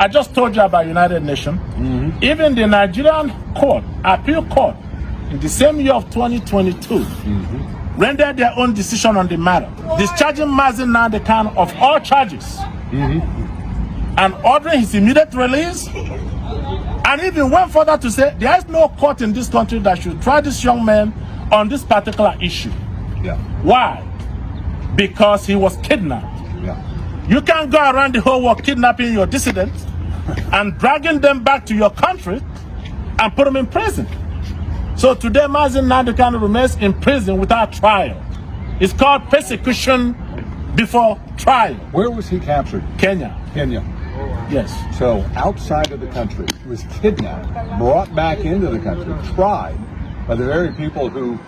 I just told you about United Nations. Even the Nigerian court, appeal court, in the same year of 2022, rendered their own decision on the matter, discharging Mazi Nnamdi Kanu of all charges, and ordering his immediate release, and even went further to say there is no court in this country that should try this young man on this particular issue. Yeah. Why? Because he was kidnapped. Yeah. You can't go around the whole world kidnapping your dissidents and dragging them back to your country and put them in prison. So today, Mazi Nnamdi Kanu remains in prison without trial. It's called persecution before trial. Where was he captured? Kenya. Kenya. Yes. So outside of the country, he was kidnapped, brought back into the country, tried by the very people who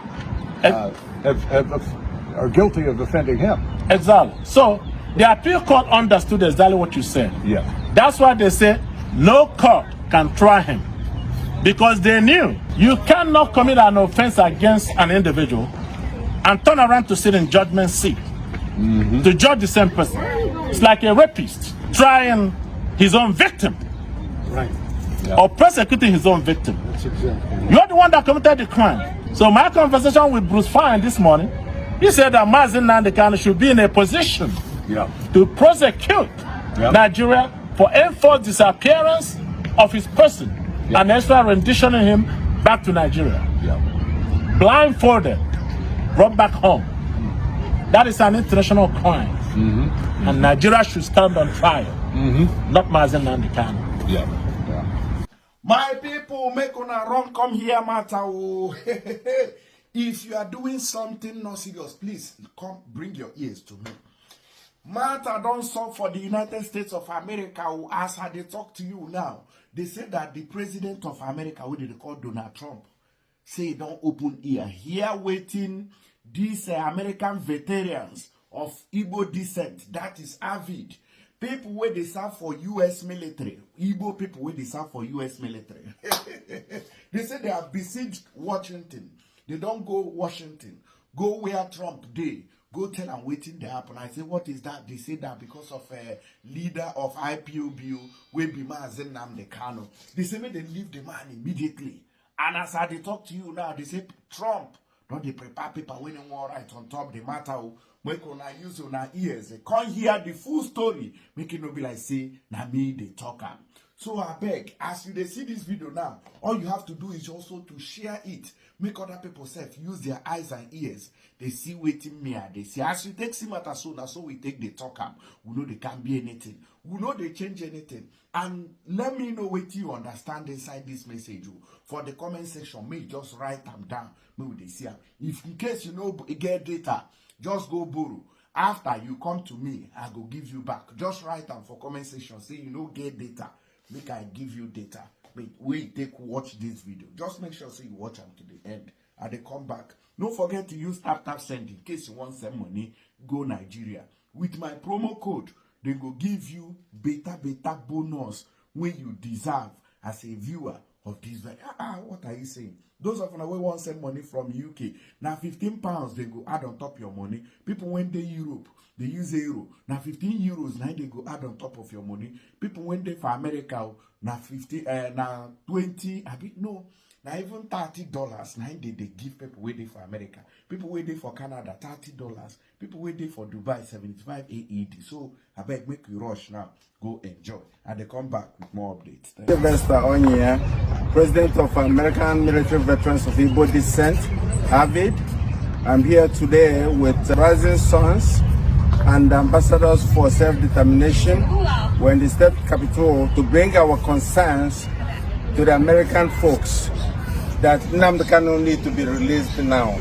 are guilty of offending him. Exactly. So the appeal court understood exactly what you said. Yeah. That's why they say no court can try him. Because they knew you cannot commit an offense against an individual and turn around to sit in judgment seat to judge the same person. It's like a rapist trying his own victim. Right. Yeah. Or persecuting his own victim. That's exactly. You're the one that committed the crime. So my conversation with Bruce Fine this morning, he said that Mazi Nnamdi Kanu should be in a position to prosecute Nigeria for enforced disappearance of his person and extra renditioning him back to Nigeria. Blindfolded, brought back home. That is an international crime. And Nigeria should stand on trial, not Mazi Nnamdi Kanu. Yeah. My people, make una run come here, matter. If you are doing something not serious, please come bring your ears to me. Matter don't solve for the United States of America. As I they talk to you now, they say that the president of America, who they call Donald Trump, say don't open ear. Here waiting these American veterans of Igbo descent, that is avid. People where they serve for U.S. military. Igbo people where they serve for U.S. military. They say they have besieged Washington. They don't go Washington. Go where Trump did. Go tell them waiting they happen. I say, what is that? They say that because of a leader of IPOB, will be Mazi Nnamdi Kanu. They say, may they leave the man immediately. And as I they talk to you now, they say, Trump, don't they prepare paper when you want right on top the matter. Make una use una ears. They can't hear the full story. Make it no be like say, na me they talk am. So I beg, as you they see this video now, all you have to do is also to share it. Make other people use their eyes and ears. They see waiting me. They see as you take see matter so now, so we take the talk am. We know they can't be anything. We know they change anything. And let me know what you understand inside this message. For the comment section, me just write them down. Maybe they see them. If in case you know get data, just go borrow. After you come to me, I go give you back. Just write them for comment section. Say you know get data. Make I give you data. Wait, take watch this video. Just make sure so you watch them to the end. And they come back. Don't forget to use tap send in case you want some money. Go Nigeria. With my promo code, they go give you beta bonus when you deserve as a viewer of this video. What are you saying? Those of you who want send money from UK, now £15 they go add on top your money. People when they Europe, they use euro. Now 15 euros now they go add on top of your money. People when they for America, now 50, now 20, I mean no. Now even $30, now they give people waiting for America. People waiting for Canada, $30. People waiting for Dubai, 75 AED. So I beg make you rush now. Go enjoy. And they come back with more updates. Sylvester Onyia, President of American Military Veterans of Igbo Descent, AVID. I'm here today with Rising Sons and ambassadors for self-determination. We're in the state capital to bring our concerns to the American folks that Nnamdi Kanu need to be released now.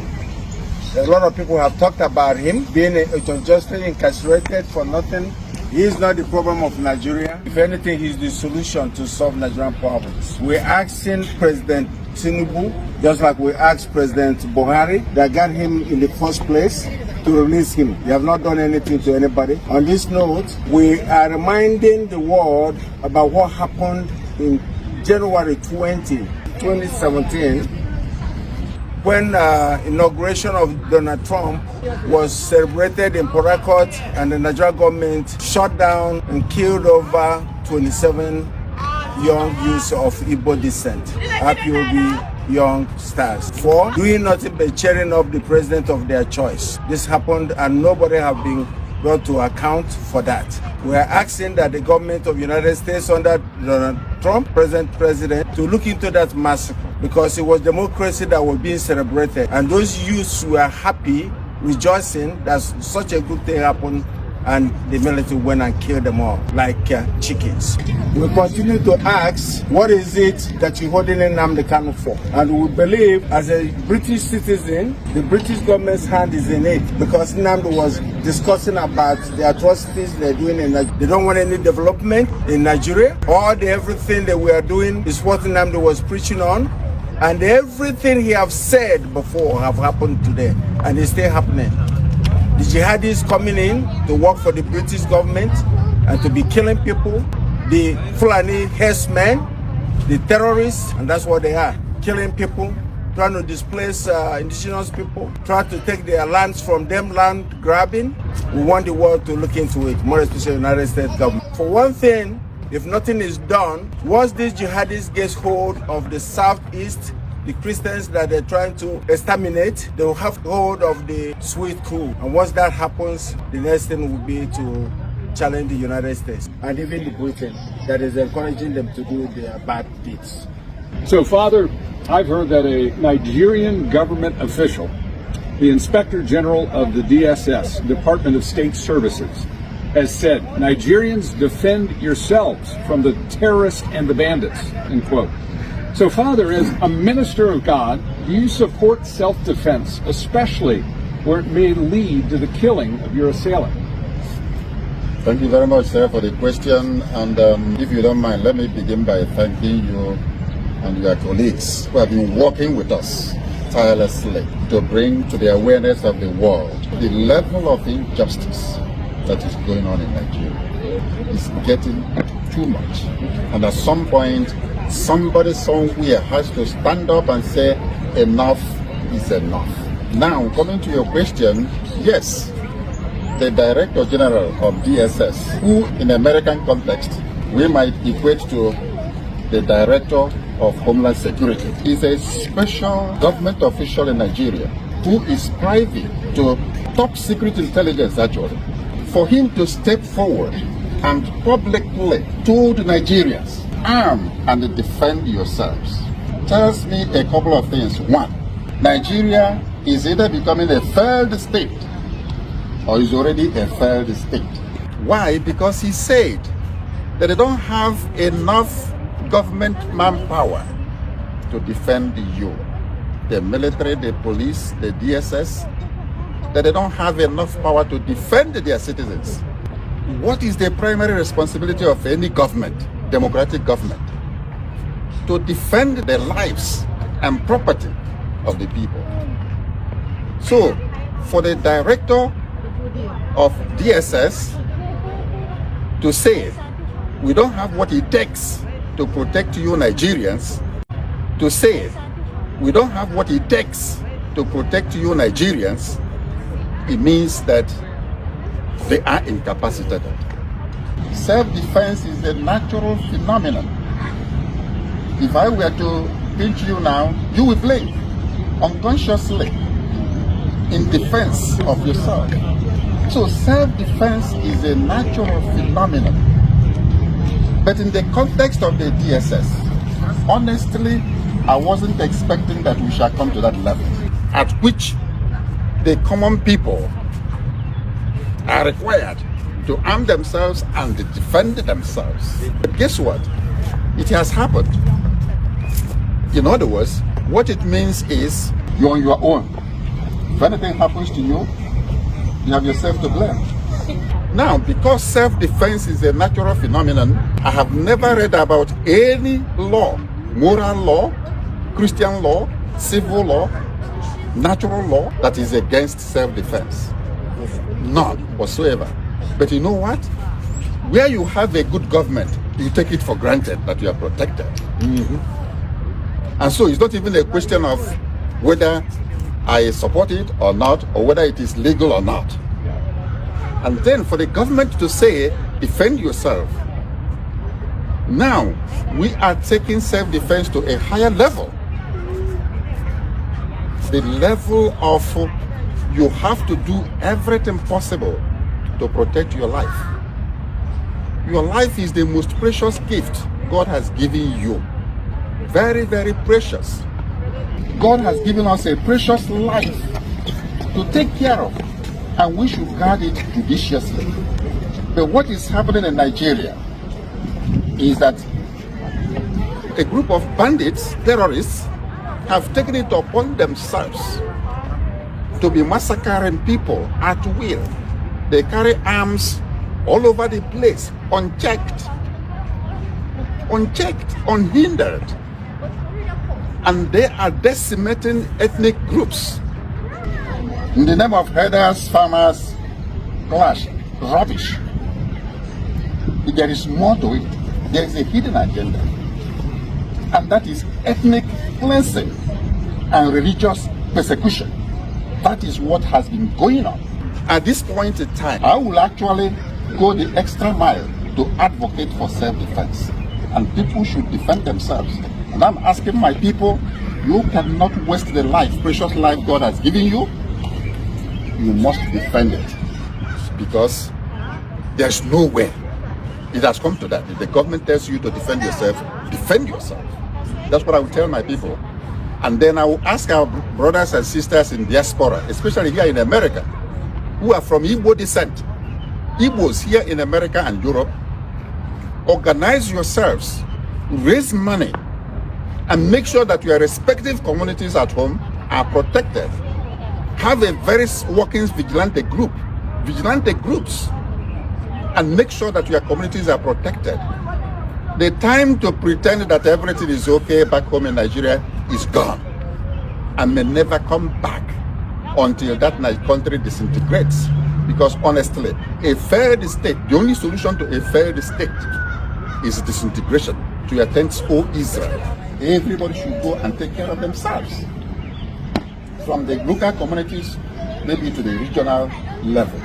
A lot of people have talked about him being unjustly incarcerated for nothing. He is not the problem of Nigeria. If anything, he's the solution to solve Nigerian problems. We're asking President Tinubu, just like we asked President Buhari, that got him in the first place, to release him. They have not done anything to anybody. On this note, we are reminding the world about what happened in January 2017, when inauguration of Donald Trump was celebrated in Port Harcourt, and the Nigerian government shut down and killed over 27 young youths of Igbo descent, IPOB young stars, for doing nothing but cheering up the president of their choice. This happened and nobody have been brought to account for that. We are asking that the government of the United States under Donald Trump, present president, to look into that massacre, because it was democracy that was being celebrated. And those youths were happy, rejoicing that such a good thing happened, and the military went and killed them all like chickens. We continue to ask, what is it that you're holding Nnamdi Kanu for? And we believe, as a British citizen, the British government's hand is in it, because Nnamdi was discussing about the atrocities they're doing in Nigeria. They don't want any development in Nigeria. Everything that we are doing is what Nnamdi was preaching on. And everything he have said before have happened today, and it's still happening. The jihadis coming in to work for the British government and to be killing people, the Fulani herdsmen, the terrorists, and that's what they are, killing people, trying to displace indigenous people, trying to take their lands from them, land grabbing. We want the world to look into it, more especially the United States government. For one thing, if nothing is done, once these jihadis get hold of the southeast, the Christians that they're trying to exterminate, they will have hold of the sweet crew. And once that happens, the next thing will be to challenge the United States and even the Britain that is encouraging them to do their bad deeds. So, Father, I've heard that a Nigerian government official, the Inspector General of the DSS, Department of State Services, has said, Nigerians, defend yourselves from the terrorists and the bandits, end quote. So, Father, as a minister of God, do you support self-defense, especially where it may lead to the killing of your assailant? Thank you very much, sir, for the question. And if you don't mind, let me begin by thanking you and your colleagues who have been working with us tirelessly to bring to the awareness of the world the level of injustice that is going on in Nigeria. It's getting too much. And at some point, somebody somewhere has to stand up and say, enough is enough. Now, coming to your question, yes, the Director General of DSS, who in American context, we might equate to the Director of Homeland Security, is a special government official in Nigeria who is privy to top secret intelligence, actually. For him to step forward and publicly told Nigerians, arm and defend yourselves, tells me a couple of things. One, Nigeria is either becoming a failed state or is already a failed state. Why? Because he said that they don't have enough government manpower to defend you. The military, the police, the DSS, that they don't have enough power to defend their citizens. What is the primary responsibility of any government, democratic government? To defend the lives and property of the people. So, for the director of DSS to say, we don't have what it takes to protect you Nigerians, to say, we don't have what it takes to protect you Nigerians, it means that they are incapacitated. Self-defense is a natural phenomenon. If I were to pinch you now, you will blink unconsciously in defense of yourself. So self-defense is a natural phenomenon. But in the context of the DSS, honestly, I wasn't expecting that we shall come to that level at which the common people are required to arm themselves and defend themselves. But guess what? It has happened. In other words, what it means is you're on your own. If anything happens to you, you have yourself to blame. Now, because self-defense is a natural phenomenon, I have never read about any law, moral law, Christian law, civil law, natural law that is against self-defense. None whatsoever. But you know what? Where you have a good government, you take it for granted that you are protected. And so it's not even a question of whether I support it or not, or whether it is legal or not. And then for the government to say, defend yourself, Now, we are taking self-defense to a higher level. The level of you have to do everything possible to protect your life. Your life is the most precious gift God has given you. Very, very precious. God has given us a precious life to take care of, and we should guard it judiciously. But what is happening in Nigeria is that a group of bandits, terrorists, have taken it upon themselves to be massacring people at will. They carry arms all over the place, unchecked, unhindered. And they are decimating ethnic groups. In the name of herders, farmers, clash, rubbish. There is more to it. There is a hidden agenda. And that is ethnic cleansing and religious persecution. That is what has been going on. At this point in time, I will actually go the extra mile to advocate for self-defense. And people should defend themselves. And I'm asking my people, you cannot waste the life, precious life God has given you. You must defend it. Because there's no way. It has come to that. If the government tells you to defend yourself, defend yourself. That's what I will tell my people. And then I will ask our brothers and sisters in diaspora, especially here in America, who are from Igbo descent. Igbos here in America and Europe, organize yourselves, raise money, and make sure that your respective communities at home are protected. Have a very working vigilante groups, and make sure that your communities are protected. The time to pretend that everything is okay back home in Nigeria is gone and may never come back until that country disintegrates. Because honestly, a failed state, the only solution to a failed state is disintegration. To your tents, O Israel. Everybody should go and take care of themselves. From the local communities, maybe to the regional level.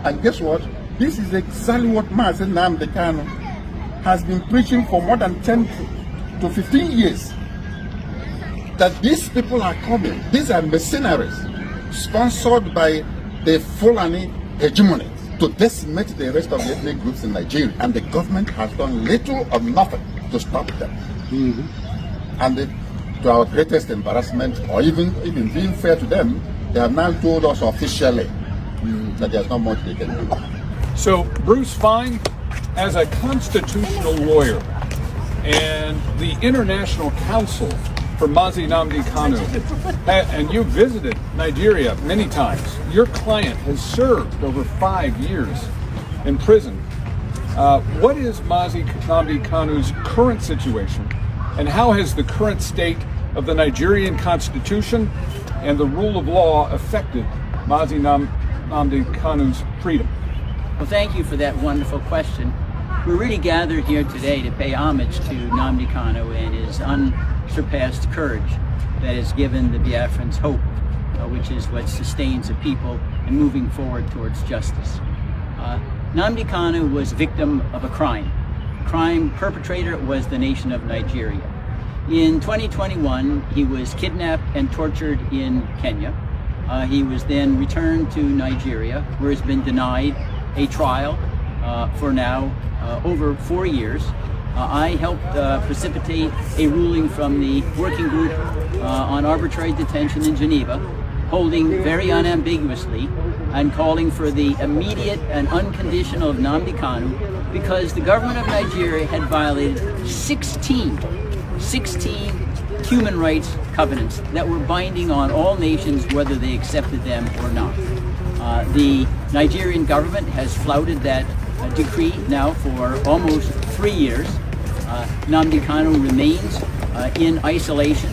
And guess what? This is exactly what Mazi Nnamdi Kanu has been preaching for more than 10 to 15 years. That these people are coming. These are mercenaries sponsored by the Fulani hegemony to decimate the rest of the ethnic groups in Nigeria. And the government has done little or nothing to stop them. And to our greatest embarrassment, or even being fair to them, they have now told us officially that there's not much they can do. So, Bruce Fine, as a constitutional lawyer and the International Council for Mazi Nnamdi Kanu, and you visited Nigeria many times. Your client has served over 5 years in prison. What is Mazi Nnamdi Kanu's current situation, and how has the current state of the Nigerian Constitution and the rule of law affected Mazi Nnamdi Kanu's freedom? Well, thank you for that wonderful question. We're really gathered here today to pay homage to Nnamdi Kanu and his unsurpassed courage that has given the Biafrans hope, which is what sustains a people and moving forward towards justice. Nnamdi Kanu was victim of a crime. Crime perpetrator was the nation of Nigeria. In 2021, he was kidnapped and tortured in Kenya. He was then returned to Nigeria, where he's been denied a trial for now over 4 years. I helped precipitate a ruling from the working group on arbitrary detention in Geneva, holding very unambiguously and calling for the immediate and unconditional of Nnamdi Kanu, because the government of Nigeria had violated 16 human rights covenants that were binding on all nations, whether they accepted them or not. The Nigerian government has flouted that decree now for almost 3 years. Nnamdi Kanu remains in isolation.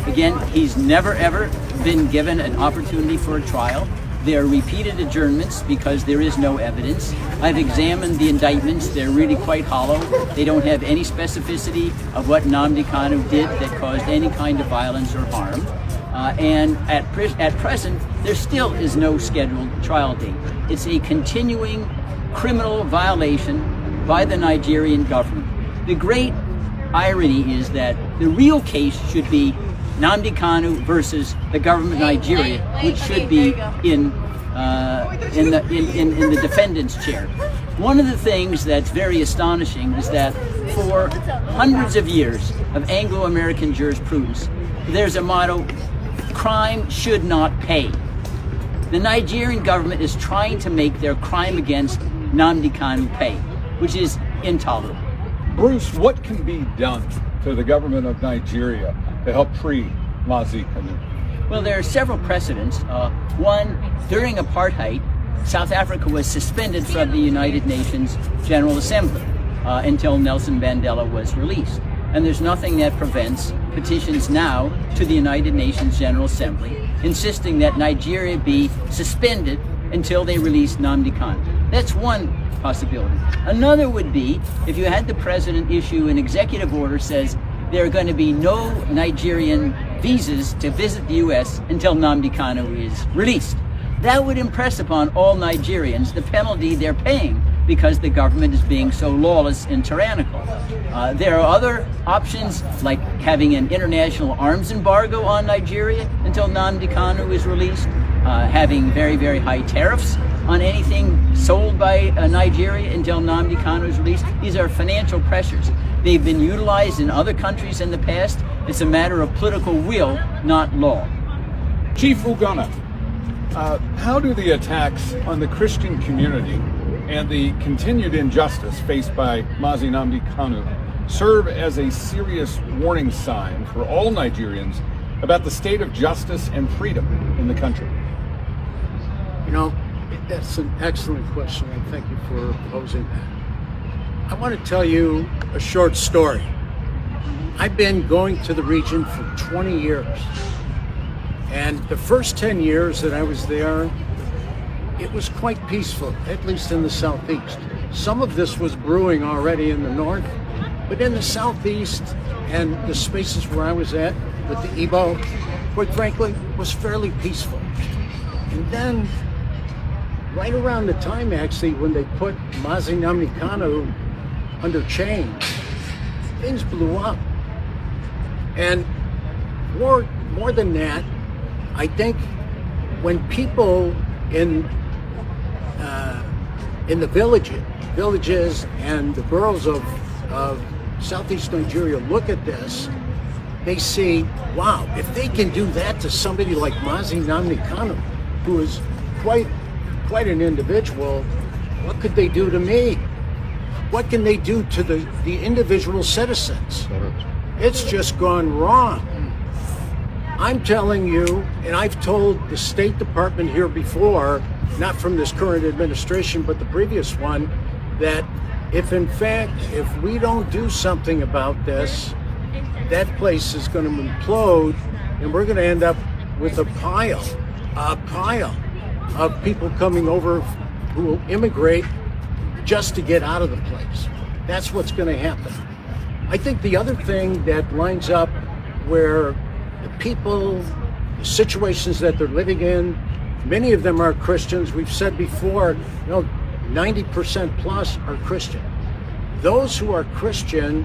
Again, he's never ever been given an opportunity for a trial. There are repeated adjournments because there is no evidence. I've examined the indictments. They're really quite hollow. They don't have any specificity of what Nnamdi Kanu did that caused any kind of violence or harm. And at present, there still is no scheduled trial date. It's a continuing criminal violation by the Nigerian government. The great irony is that the real case should be Nnamdi Kanu versus the government of Nigeria, which should be in the defendant's chair. One of the things that's very astonishing is that for hundreds of years of Anglo-American jurisprudence, there's a motto: crime should not pay. The Nigerian government is trying to make their crime against Nnamdi Kanu pay, which is intolerable. Bruce, what can be done to the government of Nigeria to help free Mazi Kanu? Well, there are several precedents. One, during apartheid, South Africa was suspended from the United Nations General Assembly until Nelson Mandela was released. And there's nothing that prevents petitions now to the United Nations General Assembly insisting that Nigeria be suspended until they release Nnamdi Kanu. That's one possibility. Another would be if you had the president issue an executive order says there are going to be no Nigerian visas to visit the U.S. until Nnamdi Kanu is released. That would impress upon all Nigerians the penalty they're paying because the government is being so lawless and tyrannical. There are other options like having an international arms embargo on Nigeria until Nnamdi Kanu is released, having very, very high tariffs on anything sold by Nigeria until Nnamdi Kanu is released. These are financial pressures. They've been utilized in other countries in the past. It's a matter of political will, not law. Chief Ugonna, how do the attacks on the Christian community and the continued injustice faced by Mazi Nnamdi Kanu serve as a serious warning sign for all Nigerians about the state of justice and freedom in the country? You know, that's an excellent question, and thank you for posing that. I want to tell you a short story. I've been going to the region for 20 years, and the first 10 years that I was there, it was quite peaceful, at least in the southeast. Some of this was brewing already in the north, but in the southeast and the spaces where I was at with the Igbo, quite frankly, was fairly peaceful. And then, right around the time actually when they put Mazi Nnamdi Kanu under chain, things blew up. And more than that, I think when people in the villages and the boroughs of Southeast Nigeria look at this, they see, wow, if they can do that to somebody like Mazi Nnamdi Kanu, who is quite an individual, what could they do to me? What can they do to the individual citizens? It's just gone wrong. I'm telling you, and I've told the State Department here before, not from this current administration, but the previous one, that if in fact, if we don't do something about this, that place is going to implode, and we're going to end up with a pile of people coming over who will immigrate just to get out of the place. That's what's going to happen. I think the other thing that lines up where the people, the situations that they're living in, many of them are Christians. We've said before, 90% plus are Christian. Those who are Christian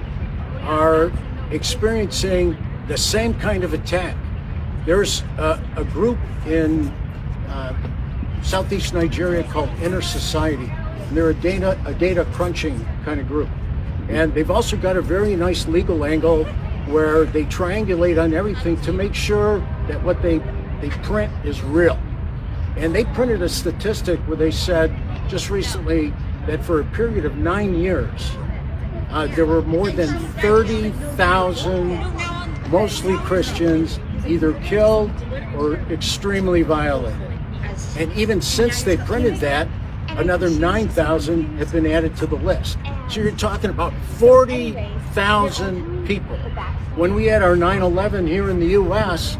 are experiencing the same kind of attack. There's a group in Southeast Nigeria called Inner Society. And they're a data crunching kind of group. And they've also got a very nice legal angle where they triangulate on everything to make sure that what they print is real. And they printed a statistic where they said just recently that for a period of 9 years, there were more than 30,000, mostly Christians, either killed or extremely violated. And even since they printed that, another 9,000 have been added to the list. So you're talking about 40,000 people. When we had our 9/11 here in the U.S.,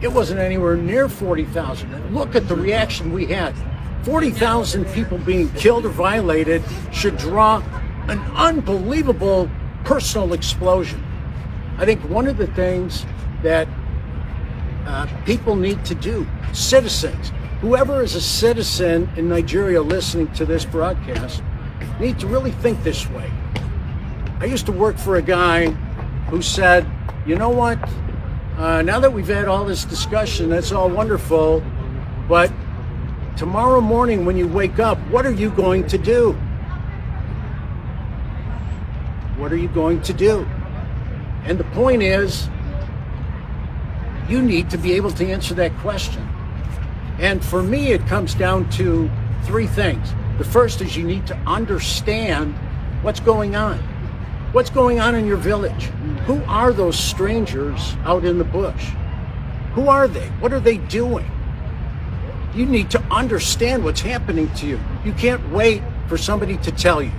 it wasn't anywhere near 40,000. Look at the reaction we had. 40,000 people being killed or violated should draw an unbelievable personal explosion. I think one of the things that people need to do, citizens, whoever is a citizen in Nigeria listening to this broadcast, need to really think this way. I used to work for a guy who said, you know what, now that we've had all this discussion, that's all wonderful, but tomorrow morning when you wake up, what are you going to do? What are you going to do? And the point is, you need to be able to answer that question. And for me, it comes down to three things. The first is you need to understand what's going on. What's going on in your village? Who are those strangers out in the bush? Who are they? What are they doing? You need to understand what's happening to you. You can't wait for somebody to tell you.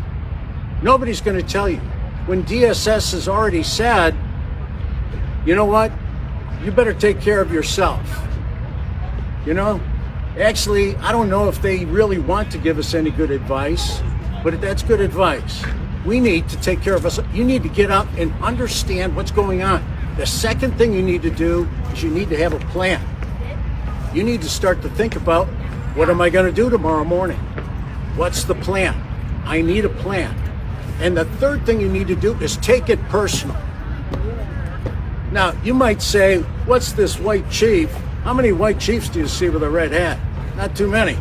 Nobody's going to tell you. When DSS has already said, you know what? You better take care of yourself. You know, actually, I don't know if they really want to give us any good advice, but that's good advice. We need to take care of us. You need to get up and understand what's going on. The second thing you need to do is you need to have a plan. You need to start to think about, what am I going to do tomorrow morning? What's the plan? I need a plan. And the third thing you need to do is take it personal. Now, you might say, what's this white chief? How many white chiefs do you see with a red hat? Not too many.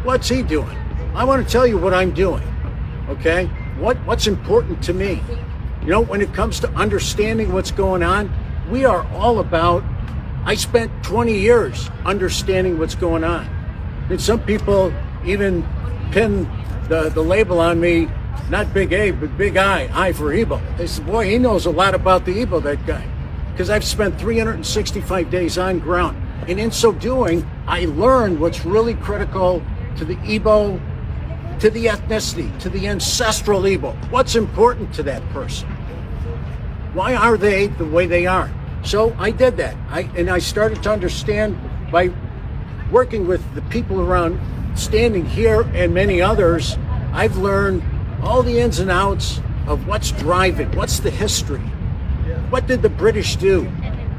What's he doing? I want to tell you what I'm doing, okay? What's important to me? You know, when it comes to understanding what's going on, we are all about, I spent 20 years understanding what's going on. And some people even pin the label on me, not Big A, but Big I for Igbo. They said, boy, he knows a lot about the Igbo, that guy. Because I've spent 365 days on ground. And in so doing, I learned what's really critical to the Igbo, to the ethnicity, to the ancestral Igbo. What's important to that person? Why are they the way they are? So I did that. I started to understand by working with the people around, standing here and many others. I've learned all the ins and outs of what's driving, what's the history. What did the British do?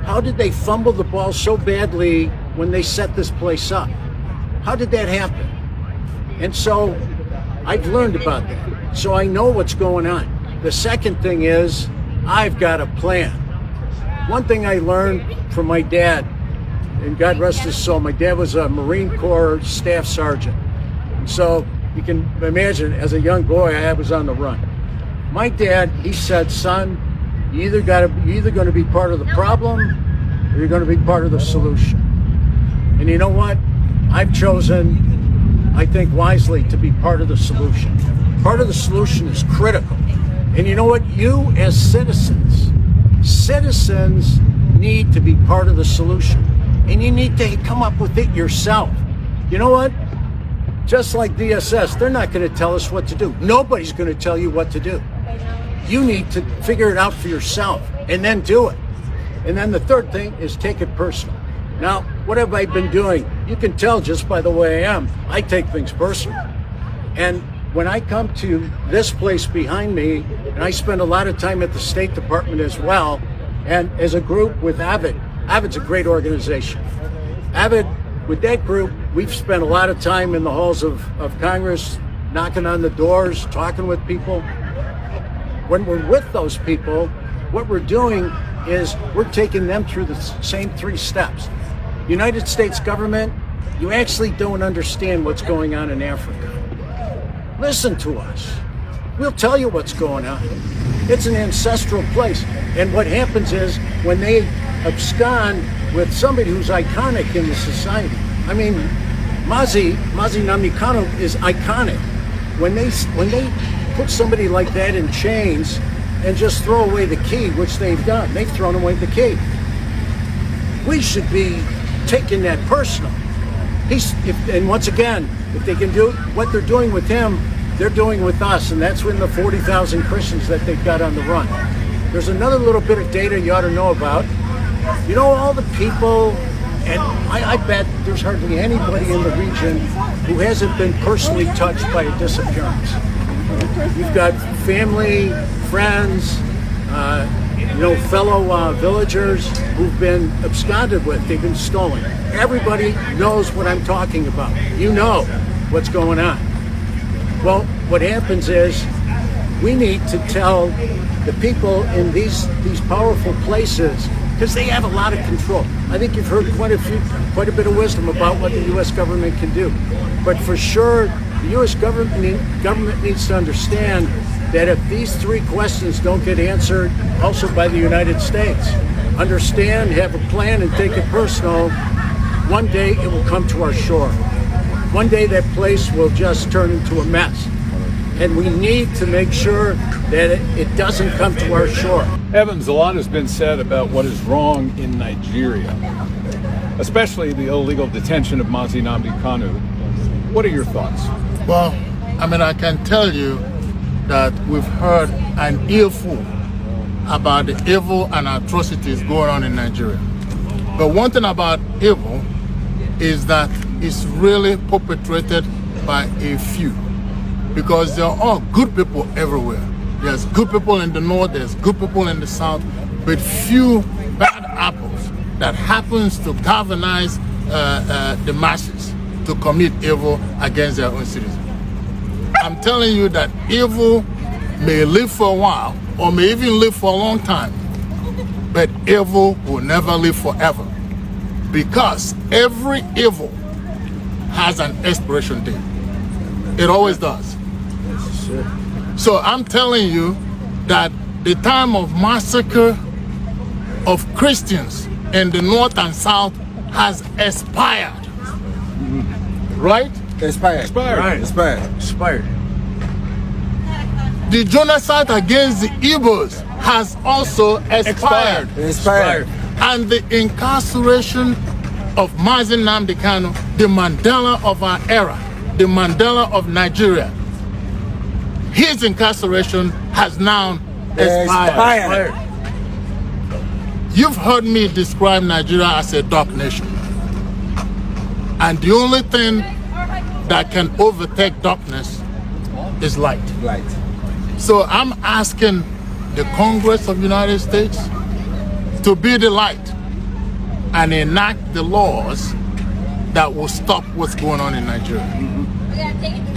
How did they fumble the ball so badly when they set this place up? How did that happen? And so I've learned about that. So I know what's going on. The second thing is I've got a plan. One thing I learned from my dad, and God rest his soul, my dad was a Marine Corps staff sergeant. And so you can imagine, as a young boy, I was on the run. My dad, he said, son, you're either going to be part of the problem or you're going to be part of the solution. And you know what? I've chosen, I think wisely, to be part of the solution. Part of the solution is critical. And you know what? You as citizens need to be part of the solution. And you need to come up with it yourself. You know what? Just like DSS, they're not going to tell us what to do. Nobody's going to tell you what to do. You need to figure it out for yourself and then do it. And then the third thing is take it personal. Now, what have I been doing? You can tell just by the way I am. I take things personal. And when I come to this place behind me, and I spend a lot of time at the State Department as well, and as a group with Avid. Avid's a great organization. Avid, with that group, we've spent a lot of time in the halls of Congress, knocking on the doors, talking with people. When we're with those people, what we're doing is we're taking them through the same three steps. United States government, you actually don't understand what's going on in Africa. Listen to us. We'll tell you what's going on. It's an ancestral place. And what happens is when they abscond with somebody who's iconic in the society. I mean, Mazi Namikano is iconic. When they put somebody like that in chains and just throw away the key, which they've done, they've thrown away the key. We should be taking that personal. And once again, if they can do what they're doing with him, they're doing with us, and that's when the 40,000 Christians that they've got on the run. There's another little bit of data you ought to know about. You know, all the people, and I bet there's hardly anybody in the region who hasn't been personally touched by a disappearance. You've got family, friends, fellow villagers who've been absconded with, they've been stolen. Everybody knows what I'm talking about. You know what's going on. Well, what happens is we need to tell the people in these powerful places, because they have a lot of control. I think you've heard quite a bit of wisdom about what the U.S. government can do. But for sure, the U.S. government needs to understand that if these three questions don't get answered also by the United States, understand, have a plan, and take it personal, one day it will come to our shore. One day that place will just turn into a mess. And we need to make sure that it doesn't come to our shore. Evans, a lot has been said about what is wrong in Nigeria, especially the illegal detention of Mazi Nnamdi Kanu. What are your thoughts? Well, I mean, I can tell you that we've heard an earful about the evil and atrocities going on in Nigeria. But one thing about evil is that it's really perpetrated by a few, because there are all good people everywhere. There's good people in the north, there's good people in the south, but few bad apples that happens to galvanize the masses to commit evil against their own citizens. I'm telling you that evil may live for a while or may even live for a long time, but evil will never live forever, because every evil has an expiration date. It always does. So I'm telling you that the time of massacre of Christians in the north and south has expired. Right? Expired. Right. Expired. The genocide against the Igbos has also expired. And the incarceration of Mazi Nnamdi Kanu, the Mandela of our era, the Mandela of Nigeria, his incarceration has now expired. You've heard me describe Nigeria as a dark nation. And the only thing that can overtake darkness is light. So I'm asking the Congress of the United States to be the light and enact the laws that will stop what's going on in Nigeria.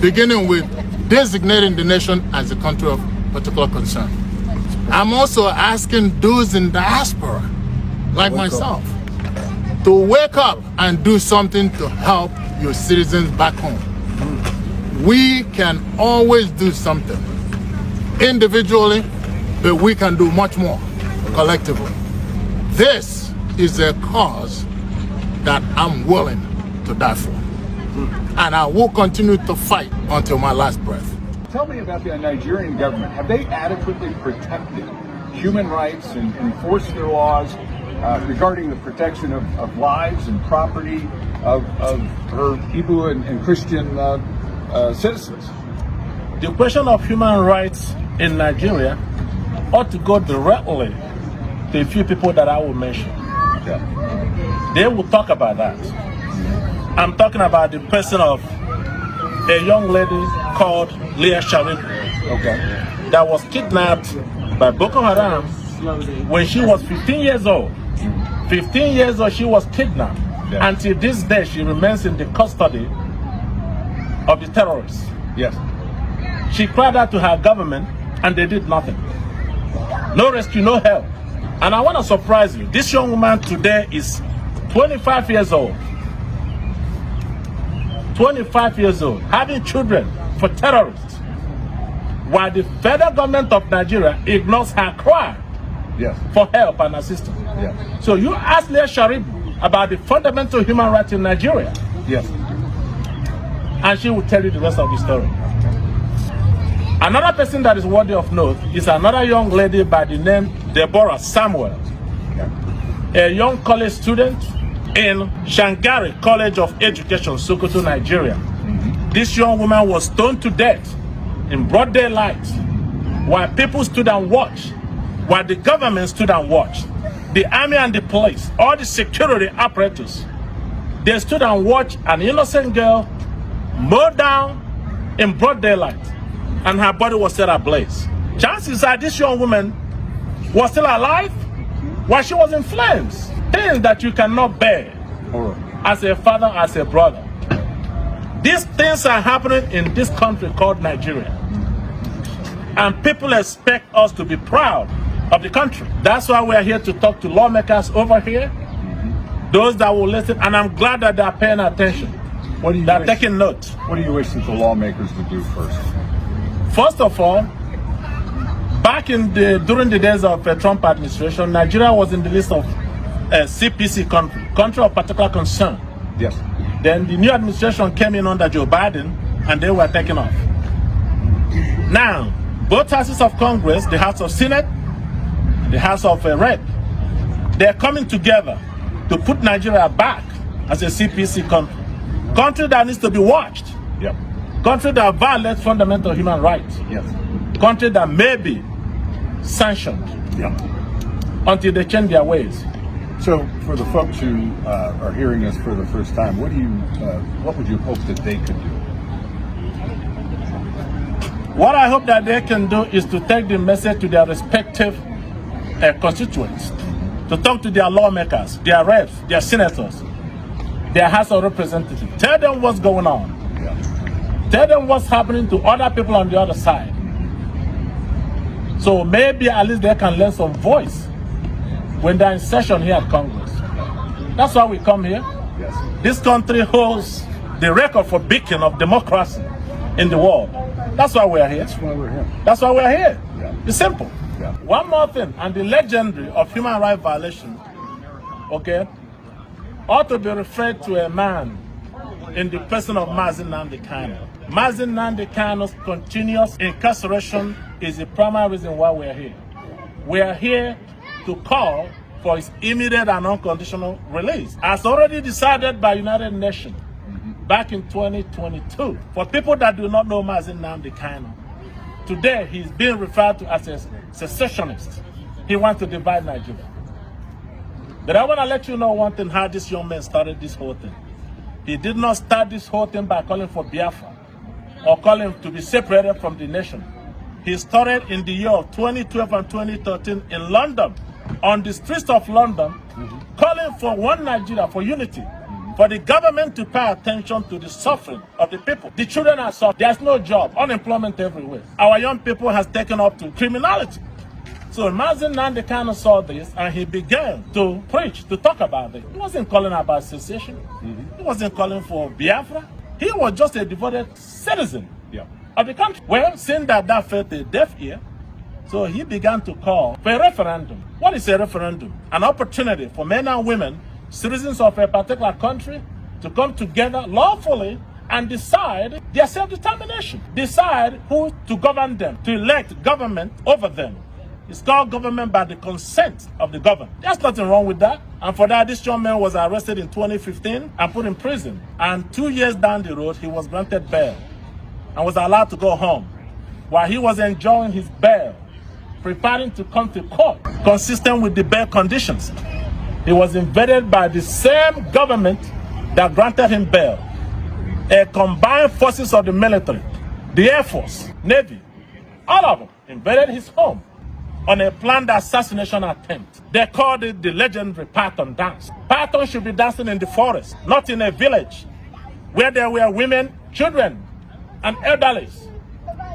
Beginning with designating the nation as a country of particular concern. I'm also asking those in diaspora, like myself, to wake up and do something to help your citizens back home. We can always do something individually, but we can do much more collectively. This is a cause that I'm willing to die for. And I will continue to fight until my last breath. Tell me about the Nigerian government. Have they adequately protected human rights and enforced their laws regarding the protection of lives and property of her Igbo and Christian citizens? The question of human rights in Nigeria ought to go directly to a few people that I will mention. They will talk about that. I'm talking about the person of a young lady called Leah Sharif, that was kidnapped by Boko Haram when she was 15 years old. 15 years old, she was kidnapped. Until this day, she remains in the custody of the terrorists. Yes. She cried out to her government, and they did nothing. No rescue, no help. And I want to surprise you. This young woman today is 25 years old. 25 years old, having children for terrorists, while the federal government of Nigeria ignores her cry for help and assistance. So you ask Leah Sharif about the fundamental human rights in Nigeria, and she will tell you the rest of the story. Another person that is worthy of note is another young lady by the name Deborah Samuel, a young college student in Shangari College of Education, Sokoto, Nigeria. This young woman was stoned to death in broad daylight while people stood and watched, while the government stood and watched. The army and the police, all the security apparatus, they stood and watched an innocent girl mowed down in broad daylight, and her body was set ablaze. Chances are this young woman was still alive while she was in flames. Things that you cannot bear as a father, as a brother. These things are happening in this country called Nigeria. And people expect us to be proud of the country. That's why we're here to talk to lawmakers over here, those that will listen, and I'm glad that they're paying attention. They're taking note. What do you wish that the lawmakers would do first? First of all, back during the days of the Trump administration, Nigeria was in the list of CPC country of particular concern. Yes. Then the new administration came in under Joe Biden, and they were taken off. Now, both houses of Congress, the House of Senate, the House of Rep, they're coming together to put Nigeria back as a CPC country that needs to be watched. Yep. Country that violates fundamental human rights. Yes. Country that may be sanctioned. Yep. Until they change their ways. So, for the folks who are hearing this for the first time, what would you hope that they could do? What I hope that they can do is to take the message to their respective constituents, to talk to their lawmakers, their reps, their senators, their House of Representatives. Tell them what's going on. Yeah. Tell them what's happening to other people on the other side. So maybe at least they can lend some voice when they're in session here at Congress. That's why we come here. Yes. This country holds the record for beacon of democracy in the world. That's why we're here. That's why we're here. That's why we're here. Yeah. It's simple. Yeah. One more thing, and the legendary of human rights violation, okay, ought to be referred to a man in the person of Mazi Nnamdi Kanu. Mazi Nnamdi Kanu's continuous incarceration is the primary reason why we're here. We are here to call for his immediate and unconditional release, as already decided by United Nations back in 2022. For people that do not know Mazi Nnamdi Kanu, today he's being referred to as a secessionist. He wants to divide Nigeria. But I want to let you know one thing, how this young man started this whole thing. He did not start this whole thing by calling for Biafra or calling to be separated from the nation. He started in the year of 2012 and 2013 in London, on the streets of London, calling for one Nigeria, for unity, for the government to pay attention to the suffering of the people. The children are suffering. There's no job, unemployment everywhere. Our young people has taken up to criminality. So Mazi Nnamdi Kanu saw this and he began to preach, to talk about it. He wasn't calling about secession. He wasn't calling for Biafra. He was just a devoted citizen of the country. Well, seeing that felt a deaf ear, so he began to call for a referendum. What is a referendum? An opportunity for men and women, citizens of a particular country, to come together lawfully and decide their self-determination. Decide who to govern them, to elect government over them. It's called government by the consent of the governed. There's nothing wrong with that. And for that, this young man was arrested in 2015 and put in prison. And 2 years down the road, he was granted bail and was allowed to go home. While he was enjoying his bail, preparing to come to court, consistent with the bail conditions, he was invaded by the same government that granted him bail. A combined forces of the military, the Air Force, Navy, all of them invaded his home on a planned assassination attempt. They called it the legendary Python dance. Python should be dancing in the forest, not in a village where there were women, children, and elderlies.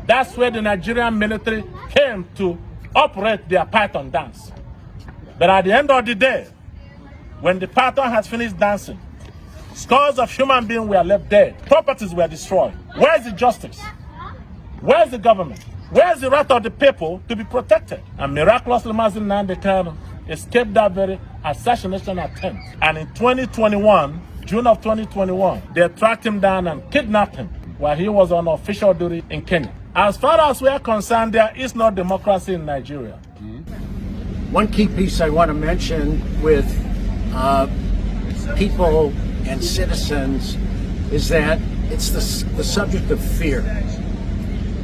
That's where the Nigerian military came to operate their Python dance. But at the end of the day, when the Python has finished dancing, scores of human beings were left dead. Properties were destroyed. Where's the justice? Where's the government? Where's the right of the people to be protected? And miraculously, Mazi Nnamdi Kanu escaped that very assassination attempt. And in 2021, June of 2021, they tracked him down and kidnapped him while he was on official duty in Kenya. As far as we are concerned, there is no democracy in Nigeria. One key piece I want to mention with people and citizens is that it's the subject of fear.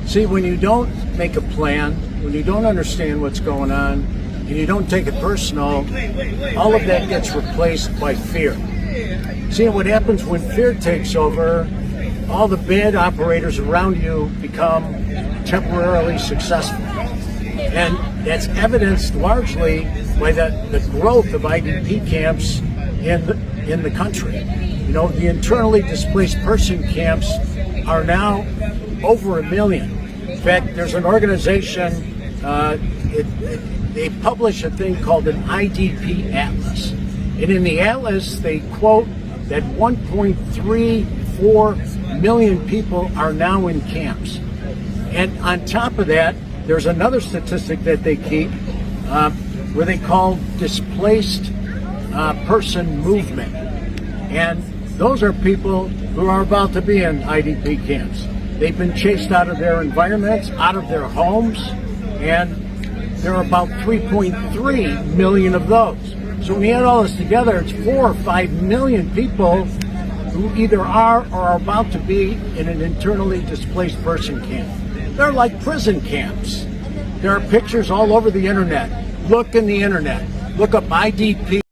See, when you don't make a plan, when you don't understand what's going on, and you don't take it personal, all of that gets replaced by fear. See, what happens when fear takes over, all the bad operators around you become temporarily successful. And that's evidenced largely by the growth of IDP camps in the country. You know, the internally displaced person camps are now over 1 million. fact, there's an organization, they publish a thing called an IDP Atlas. And in the Atlas, they quote that 1.34 million people are now in camps. And on top of that, there's another statistic that they keep where they call displaced person movement. And those are people who are about to be in IDP camps. They've been chased out of their environments, out of their homes, and there are about 3.3 million of those. So when you add all this together, it's 4 or 5 million people who either are or are about to be in an internally displaced person camp. They're like prison camps. There are pictures all over the internet. Look in the internet. Look up IDP.